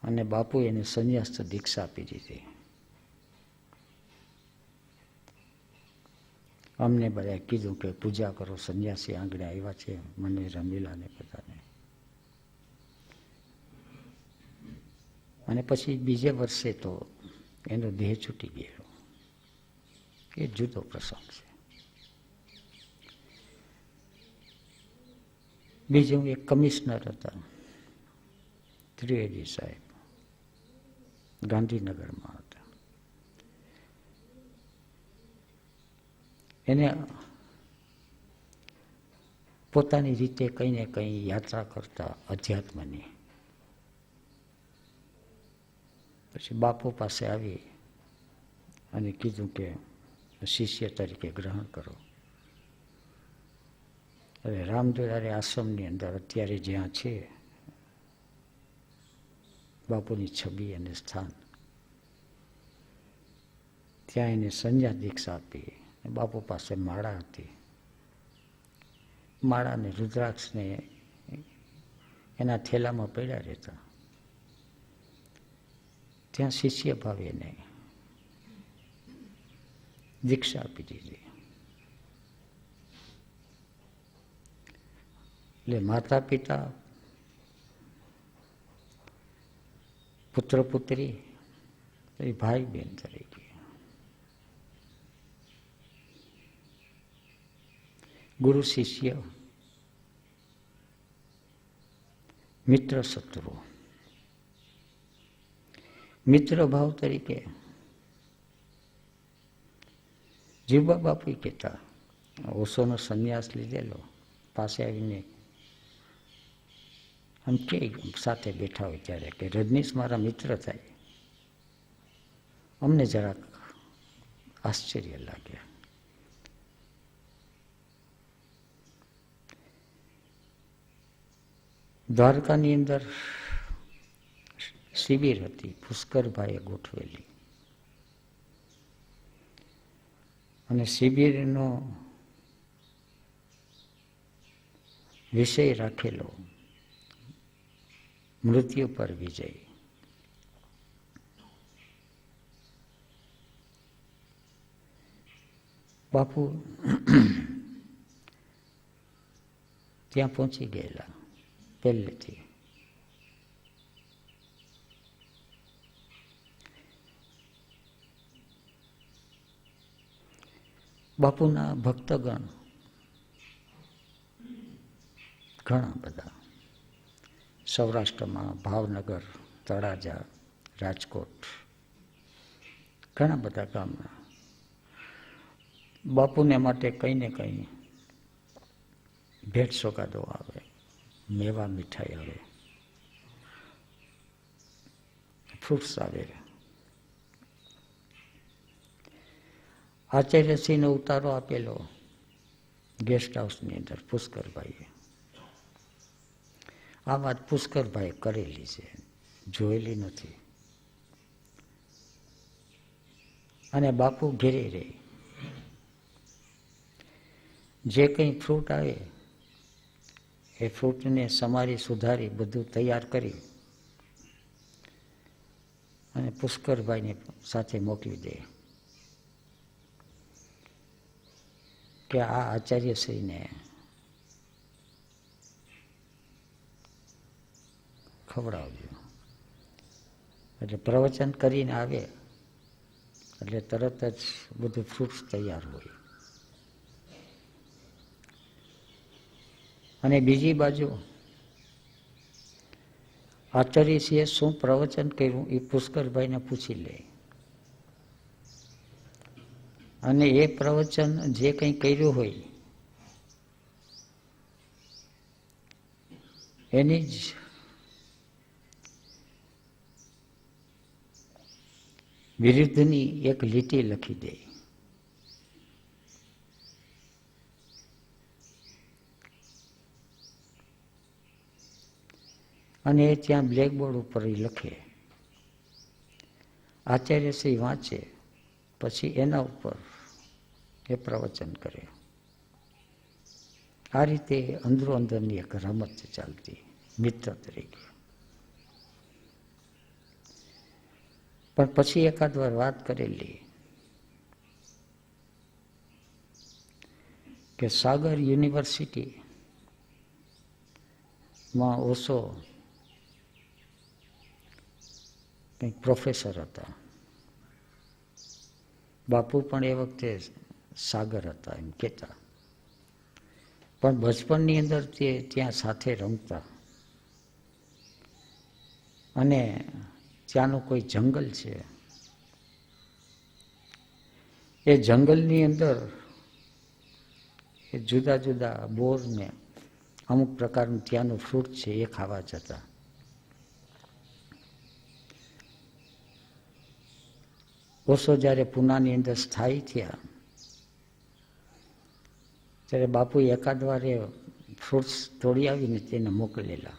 અને બાપુ એને સંન્યાસ દીક્ષા આપી દીધી. અમને બધાએ કીધું કે પૂજા કરો, સંન્યાસી આંગણે આવ્યા છે, મને રમીલાને બધાને. અને પછી બીજે વર્ષે તો એનો દેહ છૂટી ગયો. એ જુદો પ્રસંગ છે. બીજું એક કમિશનર હતા, ત્રિવેદી સાહેબ, ગાંધીનગરમાં હતા. એને પોતાની રીતે કંઈ ને કંઈ યાત્રા કરતા અધ્યાત્મની. પછી બાપુ પાસે આવી અને કીધું કે શિષ્ય તરીકે ગ્રહણ કરો. હવે રામદુલારી આશ્રમની અંદર અત્યારે જ્યાં છે બાપુની છબી અને સ્થાન, ત્યાં એને સંન્યાસ દીક્ષા આપી. બાપુ પાસે માળા હતી. માળાને રુદ્રાક્ષને એના થેલામાં પડ્યા રહેતા. ત્યાં શિષ્ય ભાવે એને દીક્ષા આપી દીધી. એટલે માતા પિતા, પુત્ર પુત્રી, ભાઈ બહેન તરીકે, ગુરુ શિષ્ય, મિત્ર શત્રુ. મિત્ર ભાવ તરીકે જીવબા બાપુ કહેતા, ઓશોનો સંન્યાસ લીધેલો, પાસે આવીને આમ કે સાથે બેઠા હોય ત્યારે કે રજનીશ મારા મિત્ર થાય. અમને જરાક આશ્ચર્ય લાગે. દ્વારકાની અંદર શિબિર હતી, પુષ્કરભાઈએ ગોઠવેલી. અને શિબિરનો વિષય રાખેલો મૃત્યુ પર વિજય. બાપુ ત્યાં પહોંચી ગયેલા પહેલેથી. બાપુના ભક્તગણ ઘણા બધા, સૌરાષ્ટ્રમાં ભાવનગર, તળાજા, રાજકોટ, ઘણા બધા ગામના બાપુને માટે કંઈ ને કંઈ ભેટ સોગાદો આવે, મેવા મીઠાઈ આવે, ફ્રૂટ્સ આવે. આચાર્યશ્રીને ઉતારો આપેલો ગેસ્ટ હાઉસની અંદર પુષ્કરભાઈએ. આ વાત પુષ્કરભાઈએ કરેલી છે, જોયેલી નથી. અને બાપુ ઘેરે રહી, જે કંઈ ફ્રૂટ આવે એ ફ્રૂટને સમારી સુધારી બધું તૈયાર કરી અને પુષ્કરભાઈને સાથે મોકલી દે કે આ આચાર્યશ્રીને ખવડાવજો. એટલે પ્રવચન કરીને આવે એટલે તરત જ બધું ફ્રૂટ્સ તૈયાર હોય. અને બીજી બાજુ આચાર્યશ્રીએ શું પ્રવચન કર્યું એ પુષ્કરભાઈને પૂછી લે અને એ પ્રવચન જે કંઈ કર્યું હોય એની જ વિરુદ્ધની એક લીટી લખી દે. અને એ ત્યાં બ્લેકબોર્ડ ઉપર લખે. આચાર્યશ્રી વાંચે પછી એના ઉપર એ પ્રવચન કરે. આ રીતે અંદરો અંદરની એક રમત ચાલતી મિત્ર તરીકે. પણ પછી એકાદ વાર વાત કરેલી કે સાગર યુનિવર્સિટીમાં ઓશો કંઈક પ્રોફેસર હતા. બાપુ પણ એ વખતે સાગર હતા એમ કહેતા. પણ બચપણની અંદર તે ત્યાં સાથે રમતા અને ત્યાંનું કોઈ જંગલ છે એ જંગલની અંદર એ જુદા જુદા બોરને અમુક પ્રકારનું ત્યાંનું ફ્રૂટ છે એ ખાવા જતા. ઓશો જ્યારે પૂનાની અંદર સ્થાયી થયા ત્યારે બાપુ એકાદ વાર એ ફ્રૂટ્સ તોડી આવીને તેને મોકલેલા.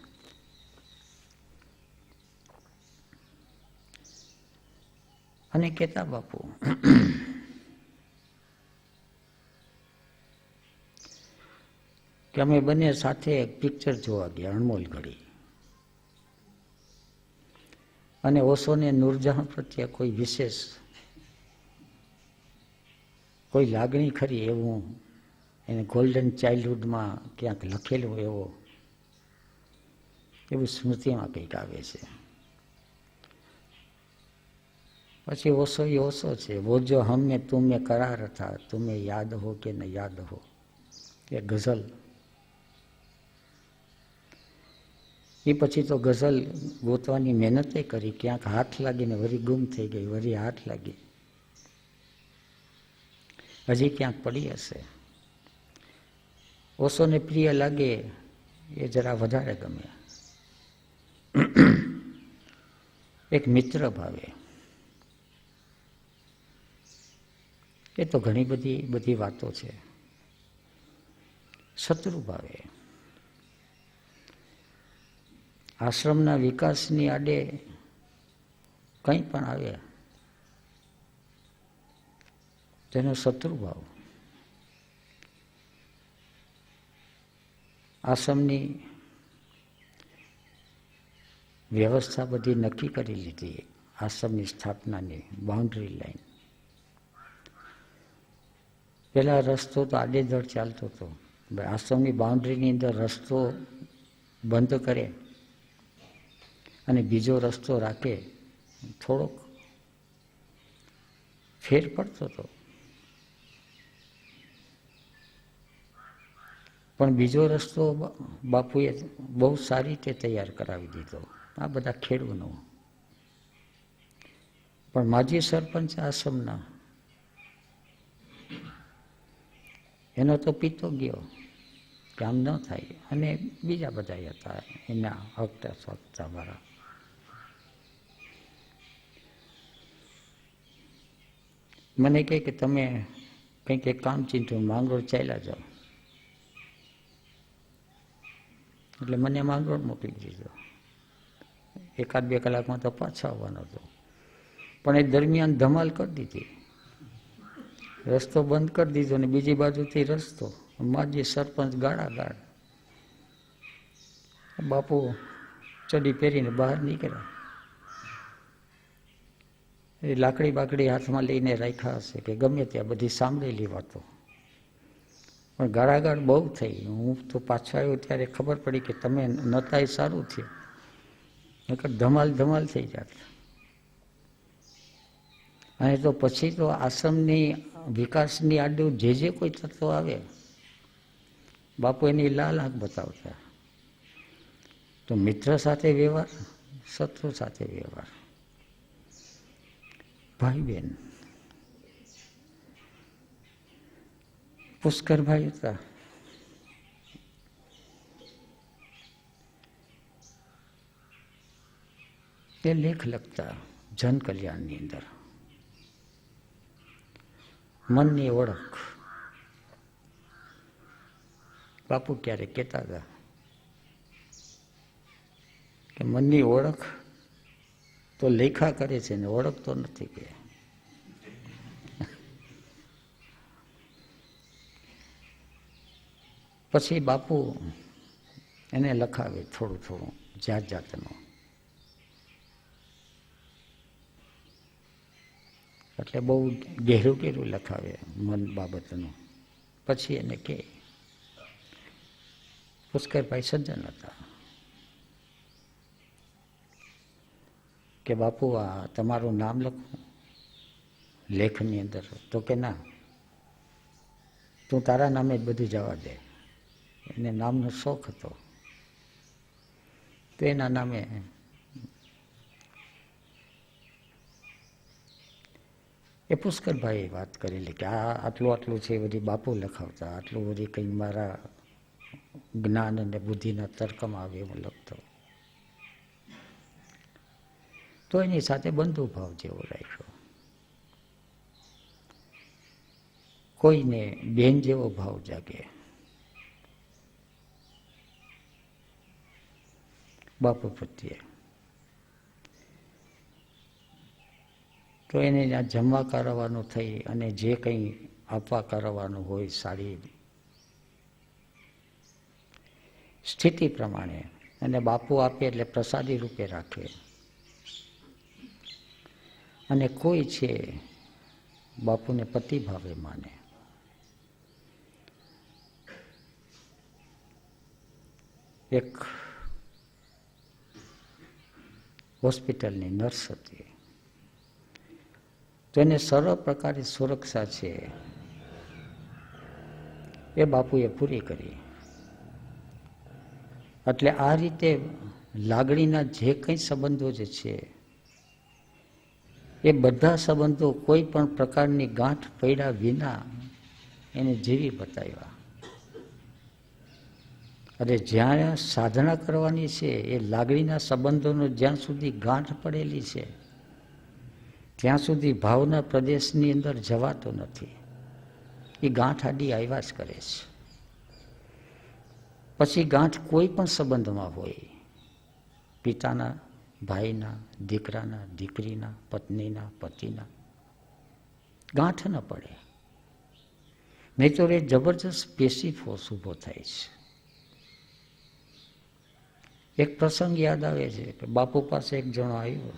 અને કહેતા બાપુ કે અમે બંને સાથે એક પિક્ચર જોવા ગયા અણમોલ ઘડી. અને ઓશોને નૂરજહાં પ્રત્યે કોઈ વિશેષ કોઈ લાગણી ખરી એવું એને ગોલ્ડન ચાઇલ્ડહુડમાં ક્યાંક લખેલું એવું સ્મૃતિમાં કંઈક આવે છે. પછી ઓશો એ ઓશો છે. વો જો હમે તુમે કરાર થા તુમે યાદ હો કે ન યાદ હો એ ગઝલ. એ પછી તો ગઝલ ગોતવાની મહેનતે કરી. ક્યાંક હાથ લાગીને વળી ગુમ થઈ ગઈ, વળી હાથ લાગી, હજી ક્યાંક પડી હશે. ઓશોને પ્રિય લાગે એ જરા વધારે ગમે. એક મિત્ર ભાવે. એ તો ઘણી બધી વાતો છે. શત્રુ ભાવે. આશ્રમના વિકાસની આડે કંઈ પણ આવે તેનો શત્રુભાવ. આશ્રમની વ્યવસ્થા બધી નક્કી કરી લીધી. આશ્રમની સ્થાપનાની બાઉન્ડ્રી લાઈન. પેલા રસ્તો તો આડેધડ ચાલતો હતો. આશ્રમની બાઉન્ડ્રીની અંદર રસ્તો બંધ કરે અને બીજો રસ્તો રાખે થોડોક ફેર પડતો હતો. પણ બીજો રસ્તો બાપુએ બહુ સારી રીતે તૈયાર કરાવી દીધો. આ બધા ખેડૂનો. પણ માજી સરપંચ આશ્રમના એનો તો પીતો ગયો કે આમ ન થાય. અને બીજા બધા હતા એના હકતા સકતા વાળા. મને કહે કે તમે કંઈક એક કામ ચીંધું માંગરોળ ચાલ્યા જાઓ. એટલે મને માંગરોળ મોકલી દીધો. 1-2 કલાકમાં તો પાછા આવવાનો હતો. પણ એ દરમિયાન ધમાલ કરી દીધી. રસ્તો બંધ કરી દીધો ને બીજી બાજુથી રસ્તો. માજી સરપંચ ગાળાગાળ. બાપુ ચડી પહેરીને બહાર નીકળ્યા. એ લાકડી બાકડી હાથમાં લઈને રાખ્યા હશે કે ગમે ત્યાં બધી સાંભળેલી વાતો, પણ ગાળાગાળ બહુ થઈ. હું તો પાછો આવ્યો ત્યારે ખબર પડી કે તમે નતા એ સારું થયું, નકર ધમાલ ધમાલ થઈ જાત. અને તો પછી તો આશ્રમની વિકાસની આડું જે કોઈ તત્વો આવે, બાપુ એની લાલ આંખ બતાવતા. તો મિત્ર સાથે વ્યવહાર, શત્રુ સાથે વ્યવહાર, ભાઈ બહેન. પુષ્કરભાઈ હતા, એ લેખ લખતા જન કલ્યાણની અંદર. મનની ઓળખ બાપુ ક્યારેક કહેતા હતા કે મનની ઓળખ તો લેખા કરે છે ને ઓળખતો નથી. કે પછી બાપુ એને લખાવે થોડું થોડું જાત જાતનું. એટલે બહુ ઘેરું ઘેરું લખાવે મન બાબતનું. પછી એને કે પુષ્કરભાઈ સજ્જન હતા કે બાપુ આ તમારું નામ લખું લેખની અંદર? તો કે ના, તું તારા નામે જ બધું જવા દે. એને નામનો શોખ હતો, તો એના નામે એ પુષ્કરભાઈએ વાત કરેલી કે આટલું આટલું છે એ બધી બાપુ લખાવતા, આટલું બધી કંઈ મારા જ્ઞાન અને બુદ્ધિના તર્કમાં આવે એવું લખતો. તો એની સાથે બંધુભાવ જેવો રાખ્યો. કોઈને બેન જેવો ભાવ જાગે. બાપુ પ્રત્યે તો એને ત્યાં જમવા કરાવવાનું થઈ અને જે કંઈ આપવા કરાવવાનું હોય સારી સ્થિતિ પ્રમાણે, અને બાપુ આપે એટલે પ્રસાદી રૂપે રાખે. અને કોઈ છે બાપુને પતિ ભાવે માને. એક હોસ્પિટલની નર્સ હતી, તો એને સર્વ પ્રકારની સુરક્ષા છે એ બાપુએ પૂરી કરી. એટલે આ રીતે લાગણીના જે કંઈ સંબંધો જે છે એ બધા સંબંધો કોઈ પણ પ્રકારની ગાંઠ પડ્યા વિના એને જીવી બતાવ્યા. અને જ્યાં સાધના કરવાની છે એ લાગણીના સંબંધોનો જ્યાં સુધી ગાંઠ પડેલી છે ત્યાં સુધી ભાવના પ્રદેશની અંદર જવાતો નથી. એ ગાંઠ આડી આવ્યા જ કરે છે. પછી ગાંઠ કોઈ પણ સંબંધમાં હોય, પિતાના, ભાઈના, દીકરાના, દીકરીના, પત્નીના, પતિના, ગાંઠ ન પડે. નહીં તો એ જબરજસ્ત પેશી ફોર્સ ઊભો થાય છે. એક પ્રસંગ યાદ આવે છે કે બાપુ પાસે એક જણો આવ્યો,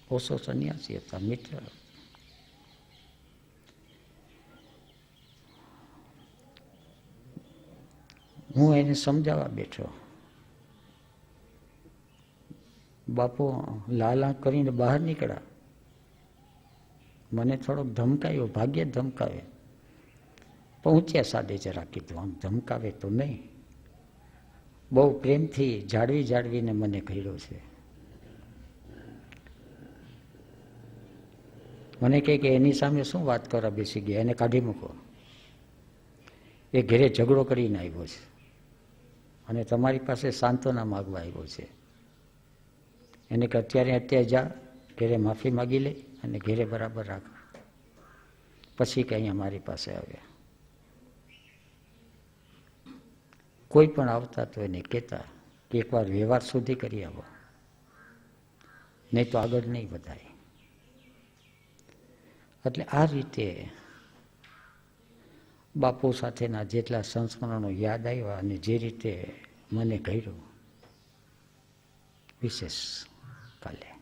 ઓશો સંન્યાસી હતા, મિત્ર. હું એને સમજાવવા બેઠો. બાપુ લાલા કરીને બહાર નીકળ્યા. મને થોડોક ધમકાયો, ભાગ્યે ધમકાવે, પણ ઊંચ્યા સાદે જરા કીધું, આમ ધમકાવે તો નહીં. બહુ પ્રેમથી જાળવીને મને કહ્યો છે. મને કહે કે એની સામે શું વાત કરવા બેસી ગયા, એને કાઢી મૂકો. એ ઘરે ઝઘડો કરીને આવ્યો છે અને તમારી પાસે સાંત્વના માગવા આવ્યો છે. એને કે અત્યારે જા, ઘરે માફી માગી લે અને ઘરે બરાબર રાખ, પછી કે અહીંયા મારી પાસે આવે. કોઈ પણ આવતા તો એને કહેતા કે એકવાર વ્યવહાર સુધી કરી આવો, નહીં તો આગળ નહીં વધાય. એટલે આ રીતે બાપુ સાથેના જેટલા સંસ્મરણો યાદ આવ્યા અને જે રીતે મને કહ્યું વિશેષ કાલે.